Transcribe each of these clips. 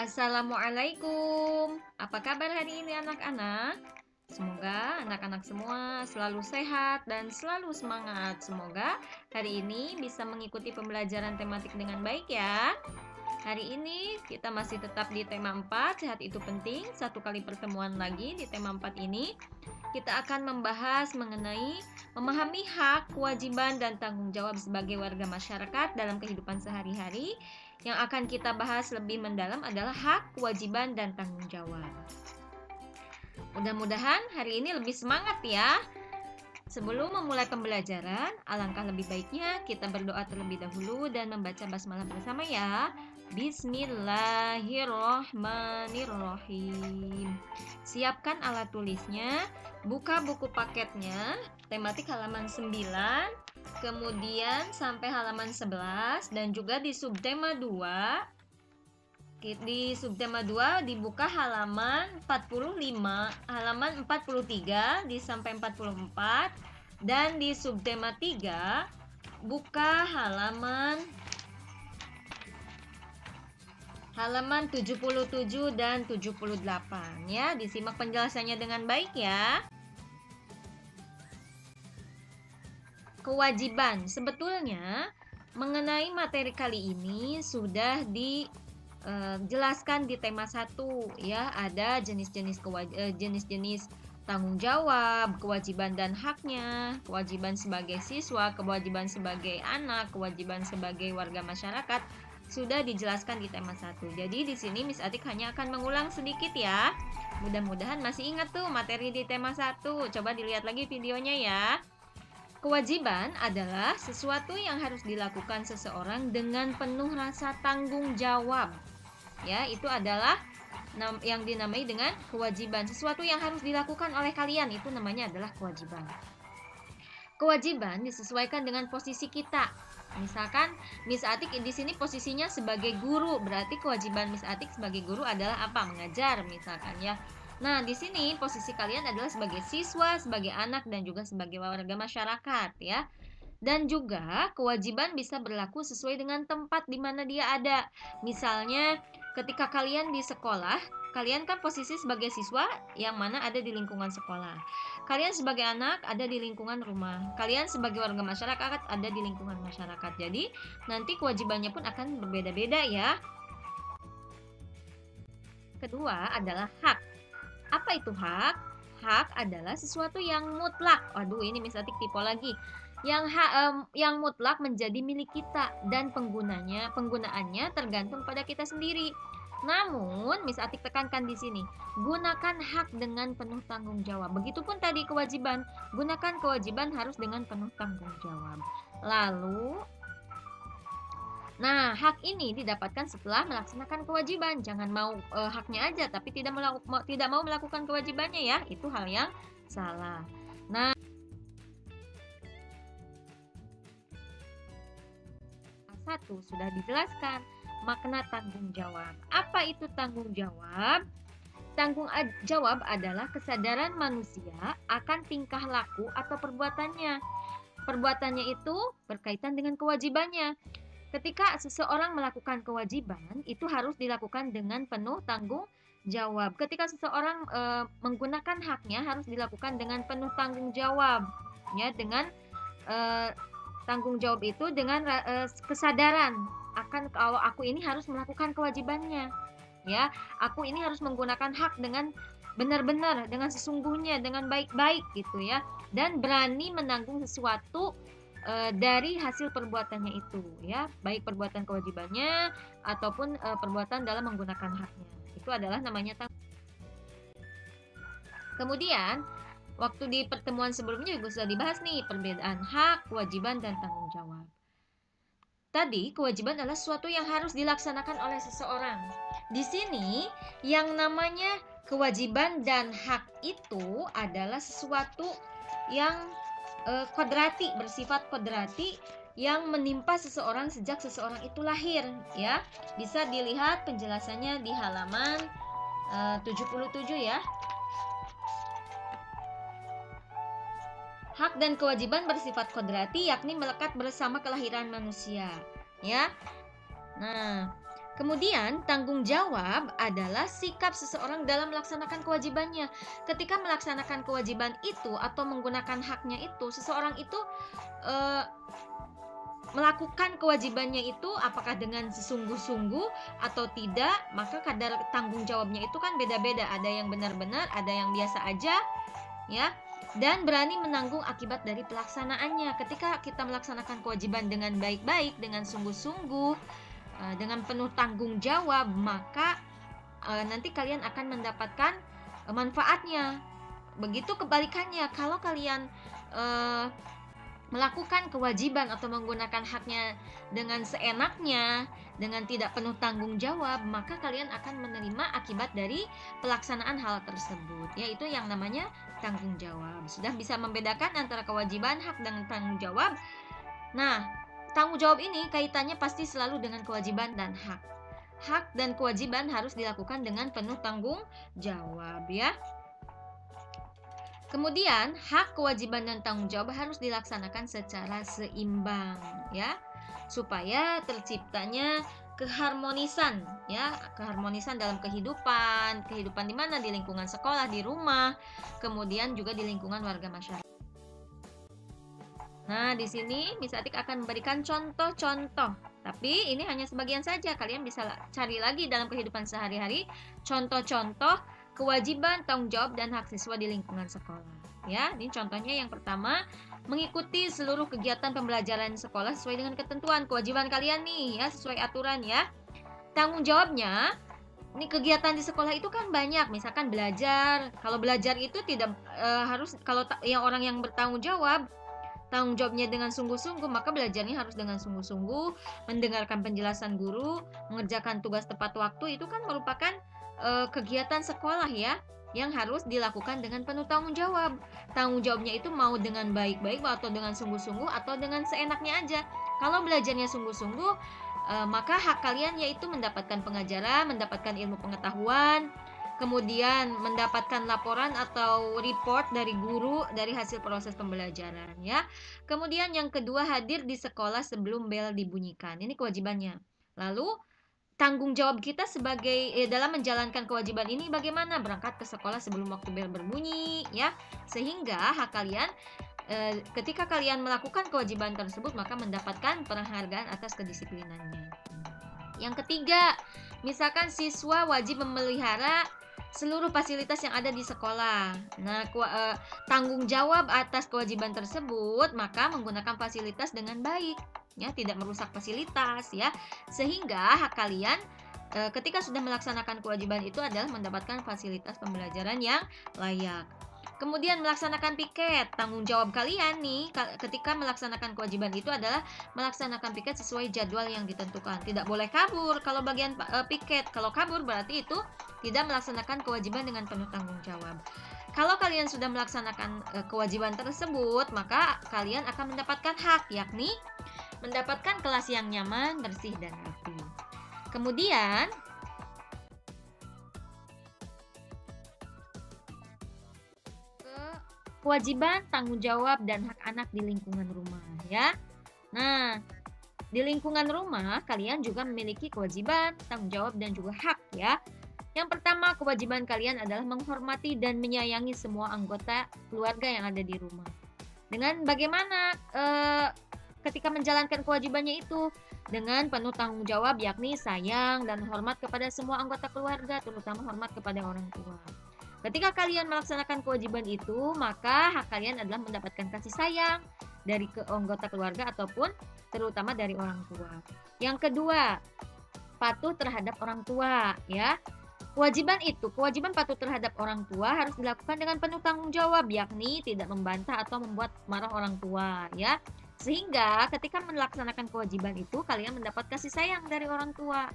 Assalamualaikum. Apa kabar hari ini anak-anak? Semoga anak-anak semua selalu sehat dan selalu semangat. Semoga hari ini bisa mengikuti pembelajaran tematik dengan baik ya. Hari ini kita masih tetap di tema 4, sehat itu penting. Satu kali pertemuan lagi di tema 4 ini. Kita akan membahas mengenai memahami hak, kewajiban, dan tanggung jawab sebagai warga masyarakat dalam kehidupan sehari-hari. Yang akan kita bahas lebih mendalam adalah hak, kewajiban, dan tanggung jawab. Mudah-mudahan hari ini lebih semangat ya. Sebelum memulai pembelajaran, alangkah lebih baiknya kita berdoa terlebih dahulu dan membaca basmalah bersama ya. Bismillahirrohmanirrohim. Siapkan alat tulisnya, buka buku paketnya, tematik halaman 9, kemudian sampai halaman 11, dan juga di subtema 2. Di subtema 2 dibuka halaman 45, halaman 43 sampai 44, dan di subtema 3 buka halaman 77 dan 78 ya. Disimak penjelasannya dengan baik ya. Kewajiban. Sebetulnya mengenai materi kali ini sudah dijelaskan di tema 1 ya. Ada jenis-jenis jenis-jenis tanggung jawab, kewajiban dan haknya, kewajiban sebagai siswa, kewajiban sebagai anak, kewajiban sebagai warga masyarakat sudah dijelaskan di tema 1. Jadi di sini Miss Atik hanya akan mengulang sedikit ya. Mudah-mudahan masih ingat tuh materi di tema 1. Coba dilihat lagi videonya ya. Kewajiban adalah sesuatu yang harus dilakukan seseorang dengan penuh rasa tanggung jawab. Ya, itu adalah yang dinamai dengan kewajiban. Sesuatu yang harus dilakukan oleh kalian itu namanya adalah kewajiban. Kewajiban disesuaikan dengan posisi kita. Misalkan Miss Atik di sini posisinya sebagai guru, berarti kewajiban Miss Atik sebagai guru adalah apa? Mengajar misalkan ya. Nah, di sini posisi kalian adalah sebagai siswa, sebagai anak, dan juga sebagai warga masyarakat ya. Dan juga kewajiban bisa berlaku sesuai dengan tempat di mana dia ada. Misalnya ketika kalian di sekolah, kalian kan posisi sebagai siswa yang mana ada di lingkungan sekolah. Kalian sebagai anak ada di lingkungan rumah. Kalian sebagai warga masyarakat ada di lingkungan masyarakat. Jadi nanti kewajibannya pun akan berbeda-beda ya. Kedua adalah hak. Apa itu hak? Hak adalah sesuatu yang mutlak. Waduh, ini Miss Atik tipe lagi. Yang mutlak menjadi milik kita dan penggunaannya tergantung pada kita sendiri. Namun, Miss Atik tekankan di sini, gunakan hak dengan penuh tanggung jawab. Begitupun tadi kewajiban, gunakan kewajiban harus dengan penuh tanggung jawab. Lalu, nah, hak ini didapatkan setelah melaksanakan kewajiban. Jangan mau haknya aja tapi tidak mau melakukan kewajibannya ya. Itu hal yang salah. Nah, satu sudah dijelaskan makna tanggung jawab. Apa itu tanggung jawab? Tanggung jawab adalah kesadaran manusia akan tingkah laku atau perbuatannya. Perbuatannya itu berkaitan dengan kewajibannya. Ketika seseorang melakukan kewajiban, itu harus dilakukan dengan penuh tanggung jawab. Ketika seseorang menggunakan haknya, harus dilakukan dengan penuh tanggung jawab. Ya, dengan tanggung jawab itu dengan kesadaran akan kalau aku ini harus melakukan kewajibannya. Ya, aku ini harus menggunakan hak dengan benar-benar, dengan sesungguhnya, dengan baik-baik gitu ya. Dan berani menanggung sesuatu dari hasil perbuatannya itu ya, baik perbuatan kewajibannya ataupun perbuatan dalam menggunakan haknya. Itu adalah namanya tanggung. Kemudian waktu di pertemuan sebelumnya juga sudah dibahas nih perbedaan hak, kewajiban, dan tanggung jawab. Tadi kewajiban adalah sesuatu yang harus dilaksanakan oleh seseorang. Di sini yang namanya kewajiban dan hak itu adalah sesuatu yang kodrati, bersifat kodrati yang menimpa seseorang sejak seseorang itu lahir ya. Bisa dilihat penjelasannya di halaman 77 ya. Hak dan kewajiban bersifat kodrati yakni melekat bersama kelahiran manusia ya. Nah, Kemudian, tanggung jawab adalah sikap seseorang dalam melaksanakan kewajibannya. Ketika melaksanakan kewajiban itu atau menggunakan haknya itu, seseorang itu eh, melakukan kewajibannya itu apakah dengan sesungguh-sungguh atau tidak, maka kadar tanggung jawabnya itu kan beda-beda. Ada yang benar-benar, ada yang biasa aja, ya. Dan berani menanggung akibat dari pelaksanaannya. Ketika kita melaksanakan kewajiban dengan baik-baik, dengan sungguh-sungguh, dengan penuh tanggung jawab, maka nanti kalian akan mendapatkan manfaatnya. Begitu kebalikannya, kalau kalian melakukan kewajiban atau menggunakan haknya dengan seenaknya, dengan tidak penuh tanggung jawab, maka kalian akan menerima akibat dari pelaksanaan hal tersebut, yaitu yang namanya tanggung jawab. Sudah bisa membedakan antara kewajiban, hak, dan tanggung jawab. Nah, tanggung jawab ini kaitannya pasti selalu dengan kewajiban dan hak. Hak dan kewajiban harus dilakukan dengan penuh tanggung jawab, ya. Kemudian, hak, kewajiban, dan tanggung jawab harus dilaksanakan secara seimbang, ya, supaya terciptanya keharmonisan, ya, keharmonisan dalam kehidupan di mana, di lingkungan sekolah, di rumah, kemudian juga di lingkungan warga masyarakat. Nah, di sini Miss Atik akan memberikan contoh-contoh, tapi ini hanya sebagian saja. Kalian bisa cari lagi dalam kehidupan sehari-hari contoh-contoh kewajiban, tanggung jawab, dan hak siswa di lingkungan sekolah. Ya, ini contohnya yang pertama, mengikuti seluruh kegiatan pembelajaran sekolah sesuai dengan ketentuan. Kewajiban kalian nih, ya, sesuai aturan, ya. Tanggung jawabnya, ini kegiatan di sekolah itu kan banyak, misalkan belajar. Kalau belajar itu tidak harus, kalau yang orang yang bertanggung jawab, tanggung jawabnya dengan sungguh-sungguh, maka belajarnya harus dengan sungguh-sungguh, mendengarkan penjelasan guru, mengerjakan tugas tepat waktu, itu kan merupakan kegiatan sekolah, ya, yang harus dilakukan dengan penuh tanggung jawab. Tanggung jawabnya itu mau dengan baik-baik atau dengan sungguh-sungguh atau dengan seenaknya aja. Kalau belajarnya sungguh-sungguh, maka hak kalian yaitu mendapatkan pengajaran, mendapatkan ilmu pengetahuan, kemudian mendapatkan laporan atau report dari guru dari hasil proses pembelajaran, ya. Kemudian yang kedua, hadir di sekolah sebelum bel dibunyikan. Ini kewajibannya. Lalu tanggung jawab kita sebagai dalam menjalankan kewajiban ini bagaimana? Berangkat ke sekolah sebelum waktu bel berbunyi, ya. Sehingga hak kalian ketika kalian melakukan kewajiban tersebut maka mendapatkan penghargaan atas kedisiplinannya. Yang ketiga, misalkan siswa wajib memelihara seluruh fasilitas yang ada di sekolah. Nah, tanggung jawab atas kewajiban tersebut maka menggunakan fasilitas dengan baik, ya, tidak merusak fasilitas, ya, sehingga hak kalian ketika sudah melaksanakan kewajiban itu adalah mendapatkan fasilitas pembelajaran yang layak. Kemudian melaksanakan piket, tanggung jawab kalian nih ketika melaksanakan kewajiban itu adalah melaksanakan piket sesuai jadwal yang ditentukan. Tidak boleh kabur kalau bagian piket. Kalau kabur berarti itu tidak melaksanakan kewajiban dengan penuh tanggung jawab. Kalau kalian sudah melaksanakan kewajiban tersebut, maka kalian akan mendapatkan hak, yakni mendapatkan kelas yang nyaman, bersih, dan rapi. Kemudian kewajiban, tanggung jawab, dan hak anak di lingkungan rumah, ya. Nah, di lingkungan rumah kalian juga memiliki kewajiban, tanggung jawab, dan juga hak, ya. Yang pertama, kewajiban kalian adalah menghormati dan menyayangi semua anggota keluarga yang ada di rumah. Dengan bagaimana ketika menjalankan kewajibannya itu? Dengan penuh tanggung jawab, yakni sayang dan hormat kepada semua anggota keluarga, terutama hormat kepada orang tua. Ketika kalian melaksanakan kewajiban itu, maka hak kalian adalah mendapatkan kasih sayang dari anggota keluarga ataupun terutama dari orang tua. Yang kedua, patuh terhadap orang tua, ya. Kewajiban patuh terhadap orang tua harus dilakukan dengan penuh tanggung jawab, yakni tidak membantah atau membuat marah orang tua, ya. Sehingga ketika melaksanakan kewajiban itu, kalian mendapat kasih sayang dari orang tua.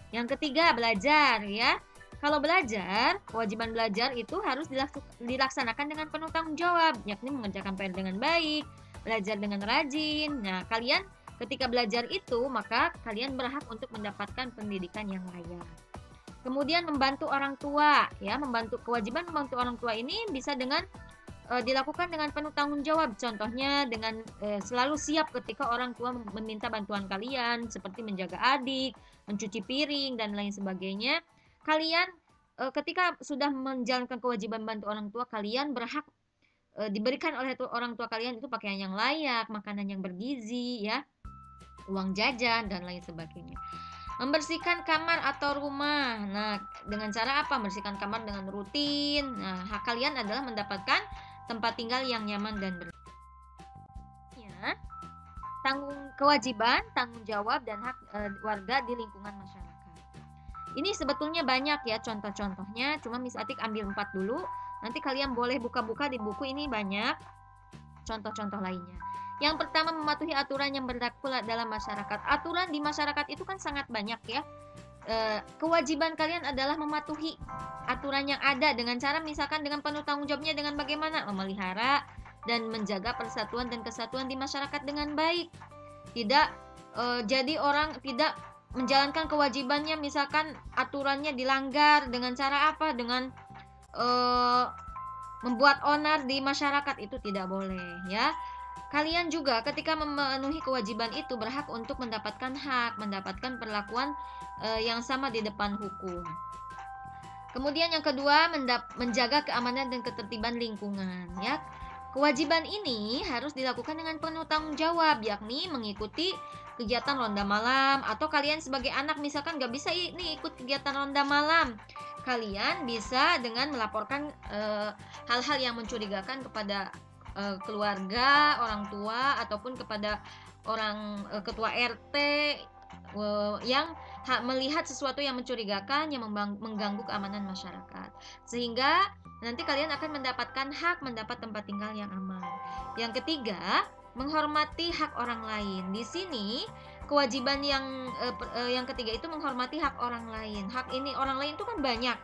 Yang ketiga, belajar, ya. Kalau belajar, kewajiban belajar itu harus dilaksanakan dengan penuh tanggung jawab, yakni mengerjakan PR dengan baik, belajar dengan rajin. Nah, kalian ketika belajar itu, maka kalian berhak untuk mendapatkan pendidikan yang layak. Kemudian membantu orang tua, ya, kewajiban membantu orang tua ini bisa dengan dilakukan dengan penuh tanggung jawab. Contohnya dengan selalu siap ketika orang tua meminta bantuan kalian, seperti menjaga adik, mencuci piring dan lain sebagainya. Kalian ketika sudah menjalankan kewajiban bantu orang tua, kalian berhak diberikan oleh orang tua kalian itu pakaian yang layak, makanan yang bergizi, ya, uang jajan dan lain sebagainya. Membersihkan kamar atau rumah. Nah, dengan cara apa? Membersihkan kamar dengan rutin. Nah, hak kalian adalah mendapatkan tempat tinggal yang nyaman dan bersih. Kewajiban, tanggung jawab dan hak warga di lingkungan masyarakat. Ini sebetulnya banyak ya contoh-contohnya, cuma Miss Atik ambil 4 dulu. Nanti kalian boleh buka-buka di buku, ini banyak contoh-contoh lainnya. Yang pertama, mematuhi aturan yang berlaku dalam masyarakat. Aturan di masyarakat itu kan sangat banyak ya. Kewajiban kalian adalah mematuhi aturan yang ada dengan cara misalkan dengan penuh tanggung jawabnya, dengan bagaimana memelihara dan menjaga persatuan dan kesatuan di masyarakat dengan baik. Tidak jadi orang tidak menjalankan kewajibannya, misalkan aturannya dilanggar dengan cara apa? Dengan membuat onar di masyarakat, itu tidak boleh ya. Kalian juga ketika memenuhi kewajiban itu berhak untuk mendapatkan hak, mendapatkan perlakuan yang sama di depan hukum. Kemudian yang kedua, menjaga keamanan dan ketertiban lingkungan ya. Kewajiban ini harus dilakukan dengan penuh tanggung jawab, yakni mengikuti kegiatan ronda malam. Atau kalian sebagai anak misalkan gak bisa ini ikut kegiatan ronda malam, kalian bisa dengan melaporkan hal-hal yang mencurigakan kepada keluarga, orang tua, ataupun kepada orang ketua RT yang melihat sesuatu yang mencurigakan, yang mengganggu keamanan masyarakat, sehingga nanti kalian akan mendapatkan hak mendapat tempat tinggal yang aman. Yang ketiga, menghormati hak orang lain. Di sini kewajiban yang ketiga itu menghormati hak orang lain. Hak ini orang lain itu kan banyak.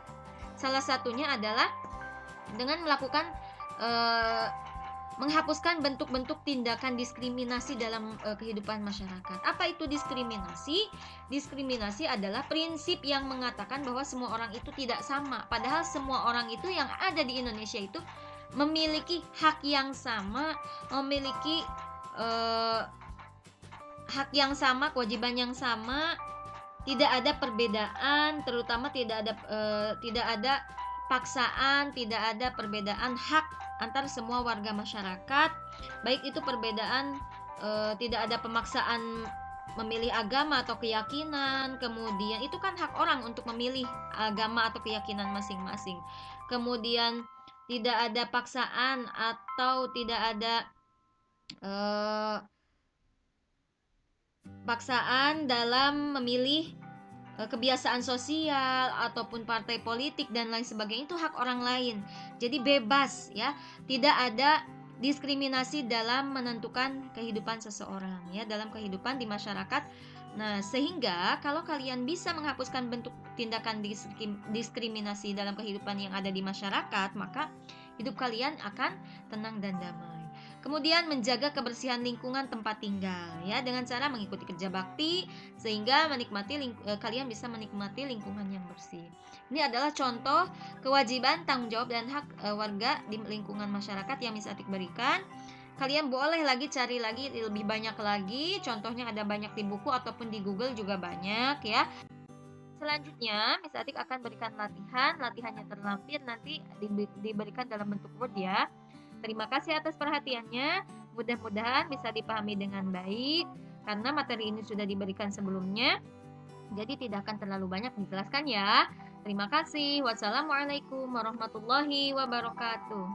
Salah satunya adalah dengan melakukan menghapuskan bentuk-bentuk tindakan diskriminasi dalam kehidupan masyarakat. Apa itu diskriminasi? Diskriminasi adalah prinsip yang mengatakan bahwa semua orang itu tidak sama. Padahal semua orang itu yang ada di Indonesia itu memiliki hak yang sama, memiliki hak yang sama, kewajiban yang sama. Tidak ada perbedaan, terutama tidak ada paksaan, tidak ada perbedaan hak antar semua warga masyarakat, baik itu perbedaan tidak ada pemaksaan memilih agama atau keyakinan. Kemudian itu kan hak orang untuk memilih agama atau keyakinan masing-masing. Kemudian tidak ada paksaan atau tidak ada paksaan dalam memilih kebiasaan sosial ataupun partai politik dan lain sebagainya, itu hak orang lain. Jadi bebas ya, tidak ada diskriminasi dalam menentukan kehidupan seseorang ya, dalam kehidupan di masyarakat. Nah, sehingga kalau kalian bisa menghapuskan bentuk tindakan diskriminasi dalam kehidupan yang ada di masyarakat, maka hidup kalian akan tenang dan damai. Kemudian menjaga kebersihan lingkungan tempat tinggal ya, dengan cara mengikuti kerja bakti sehingga kalian bisa menikmati lingkungan yang bersih. Ini adalah contoh kewajiban, tanggung jawab dan hak warga di lingkungan masyarakat yang Miss Atik berikan. Kalian boleh lagi cari lagi lebih banyak lagi, contohnya ada banyak di buku ataupun di Google juga banyak ya. Selanjutnya Miss Atik akan berikan latihannya terlampir nanti diberikan dalam bentuk Word ya. Terima kasih atas perhatiannya. Mudah-mudahan bisa dipahami dengan baik karena materi ini sudah diberikan sebelumnya. Jadi tidak akan terlalu banyak dijelaskan ya. Terima kasih. Wassalamualaikum warahmatullahi wabarakatuh.